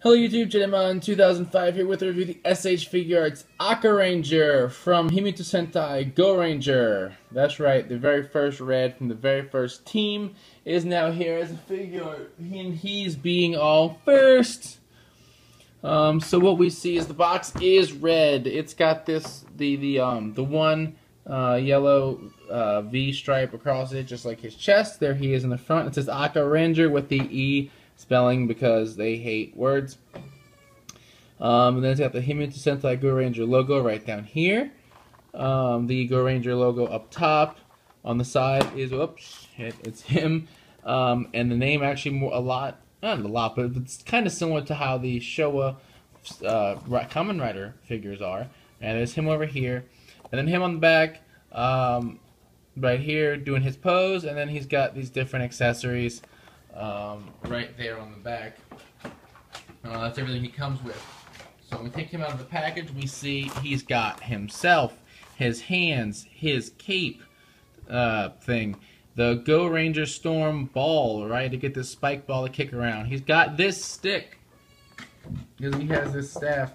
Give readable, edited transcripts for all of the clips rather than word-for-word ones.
Hello YouTube, Jedemon 2005 here with a review of the S.H.Figuarts Akarenger from Himito Sentai Go Ranger. That's right, the very first red from the very first team is now here as a figure, and he's being all first. So what we see is the box is red. It's got this the one yellow V stripe across it, just like his chest. There he is in the front. It says Akarenger with the E spelling because they hate words. And then it's got the Himito Sentai Go Ranger logo right down here. The Go Ranger logo up top. On the side is, oops, it's him. And the name actually not a lot, but it's kind of similar to how the Showa Kamen Rider figures are. And there's him over here. And then him on the back, right here, doing his pose. And then he's got these different accessories right there on the back. That's everything he comes with. So when we take him out of the package, we see he's got himself, his hands, his cape thing, the Go Ranger Storm ball, right, to get this spike ball to kick around. He's got this stick, because he has this staff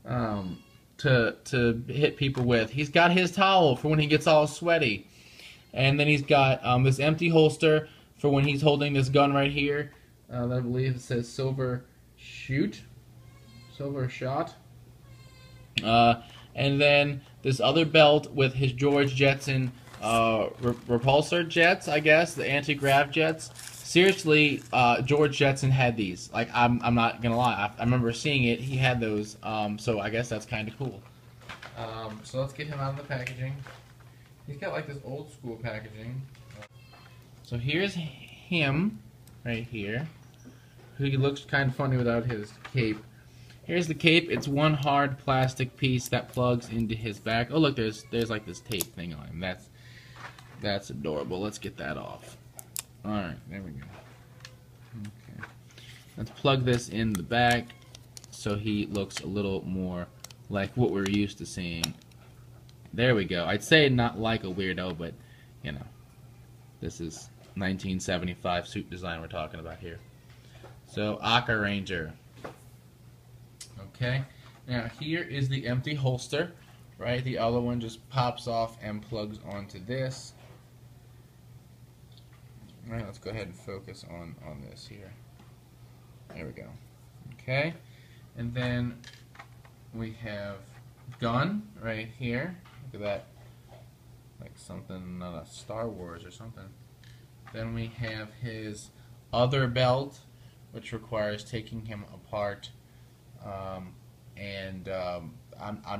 to hit people with. He's got his towel for when he gets all sweaty. And then he's got this empty holster for when he's holding this gun right here. I believe it says Silver Shot. And then this other belt with his George Jetson repulsor jets, I guess, the anti-grav jets. Seriously, George Jetson had these. Like, I'm not gonna lie, I remember seeing it. He had those. So I guess that's kind of cool. So let's get him out of the packaging. He's got like this old school packaging. So here's him, right here. He looks kind of funny without his cape. Here's the cape. It's one hard plastic piece that plugs into his back. Oh look, there's like this tape thing on him. That's adorable. Let's get that off. All right, there we go. Okay, let's plug this in the back so he looks a little more like what we're used to seeing. There we go. I'd say not like a weirdo, but you know, this is 1975 suit design we're talking about here. So, Akarenger. Okay, now here is the empty holster, right? The other one just pops off and plugs onto this. Alright, let's go ahead and focus on this here. There we go. Okay, and then we have gun right here. Look at that. Like something, Star Wars or something. Then we have his other belt, which requires taking him apart. I'm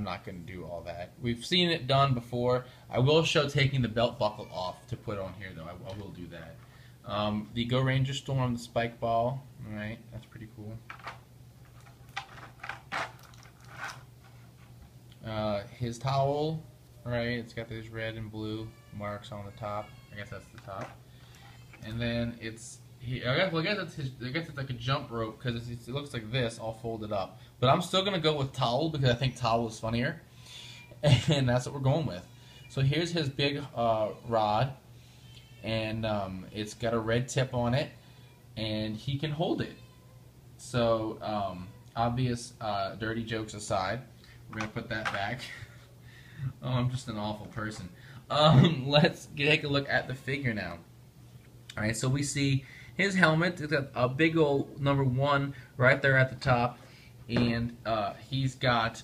not going to do all that. We've seen it done before. I will show taking the belt buckle off to put on here, though. I will do that. The Go Ranger Storm, the spike ball. Alright, that's pretty cool. His towel, right? It's got these red and blue marks on the top. I guess that's the top. And then I guess it's like a jump rope because it looks like this, all folded up. But I'm still gonna go with towel because I think towel is funnier, and that's what we're going with. So here's his big rod, and it's got a red tip on it, and he can hold it. So obvious dirty jokes aside, we're gonna put that back. Oh, I'm just an awful person. Let's take a look at the figure now. Alright, so we see his helmet. It's got a big old number 1 right there at the top, and he's got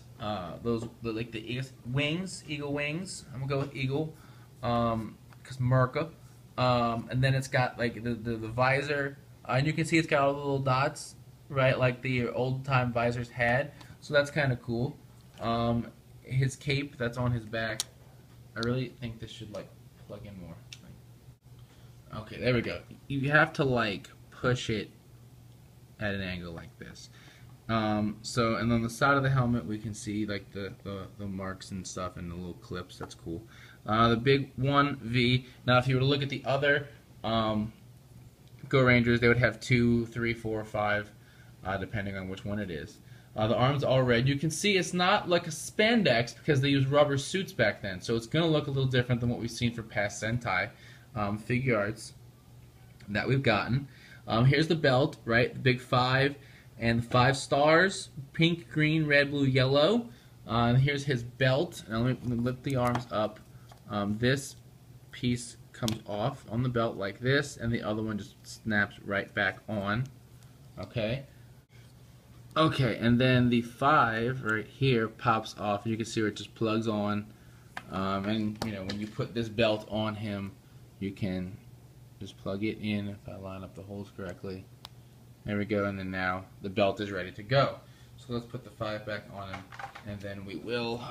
those like the wings, eagle wings. I'm gonna go with eagle, cause Merca. And then it's got like the visor, and you can see it's got all the little dots, right, like the old time visors had. So that's kind of cool. His cape that's on his back. I really think this should like plug in more. Okay, there we go. You have to like push it at an angle like this. And on the side of the helmet we can see like the marks and stuff and the little clips. That's cool. The big 1V. Now if you were to look at the other Go Rangers, they would have 2, 3, 4, 5, depending on which one it is. The arms are red. You can see it's not like a spandex because they used rubber suits back then, so it's going to look a little different than what we've seen for past Sentai Figuarts that we've gotten. Here's the belt, right? The big 5 and 5 stars, pink, green, red, blue, yellow. Here's his belt. Now let me lift the arms up. This piece comes off on the belt like this, and the other one just snaps right back on. Okay. Okay, and then the 5 right here pops off. You can see where it just plugs on. And you know, when you put this belt on him, you can just plug it in. If I line up the holes correctly, there we go. And then now the belt is ready to go. So let's put the 5 back on him, and then we will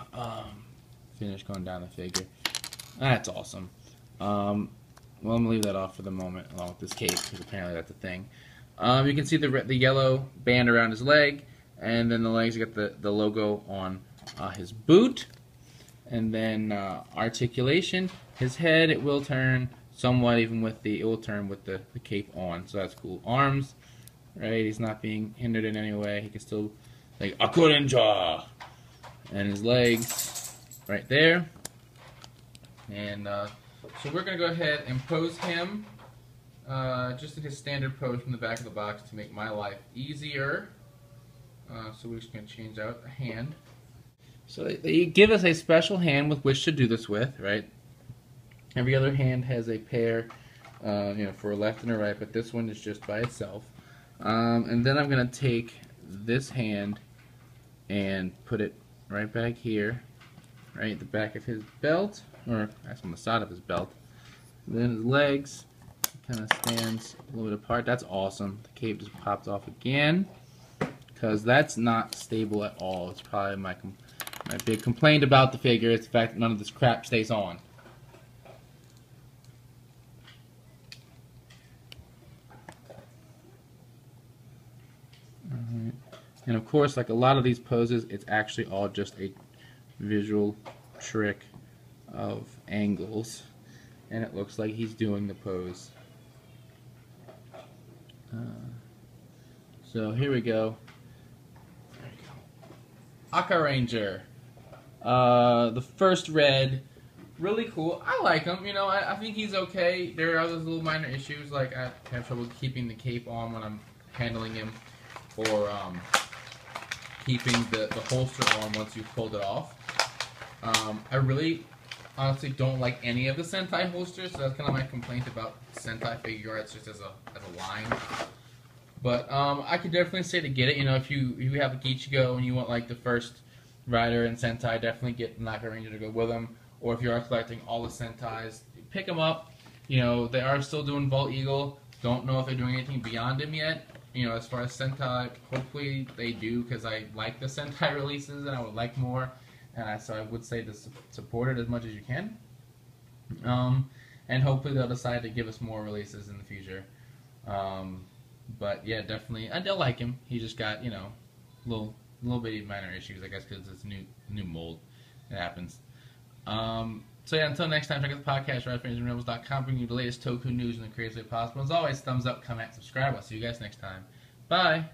finish going down the figure. That's awesome. Well, I'm gonna leave that off for the moment, along with this cape, because apparently that's a thing. You can see the yellow band around his leg, and then the legs got the logo on his boot. And then articulation, his head, it will turn somewhat, even with it will turn with the cape on, so that's cool. Arms, right? He's not being hindered in any way. He can still, like, Akarenger. And his legs, right there. And so we're gonna go ahead and pose him just in his standard pose from the back of the box to make my life easier. So we're just gonna change out the hand. So they give us a special hand with which to do this with, right? Every other hand has a pair, you know, for a left and a right, but this one is just by itself. And then I'm going to take this hand and put it right back here, right at the back of his belt, or that's on the side of his belt. And then his legs kind of stands a little bit apart. That's awesome. The cape just popped off again, because that's not stable at all. It's probably my big complaint about the figure is the fact that none of this crap stays on. Alright. And of course, like a lot of these poses, it's actually all just a visual trick of angles. And it looks like he's doing the pose. So here we go. Akarenger. The first red, really cool. I like him. You know, I think he's okay. There are those little minor issues, like I have trouble keeping the cape on when I'm handling him, or keeping the holster on once you've pulled it off. I really, honestly, don't like any of the Sentai holsters, so that's kind of my complaint about Sentai Figuarts, just as a line. But I could definitely say to get it. You know, if you have a Gichigo and you want like the first rider in Sentai, definitely get an Akarenger to go with them. Or if you are collecting all the Sentais, pick them up. You know, they are still doing Vault Eagle. Don't know if they're doing anything beyond him yet. You know, as far as Sentai, hopefully they do, because I like the Sentai releases and I would like more. And so I would say to support it as much as you can. And hopefully they'll decide to give us more releases in the future. But yeah, definitely, I do like him. He just got, you know, little bitty minor issues, I guess, because it's new mold. It happens. So yeah, until next time, check out the podcast, RideFramersandRebels.com, bringing you the latest Toku news in the craziest way possible. As always, thumbs up, comment, subscribe. I'll see you guys next time. Bye.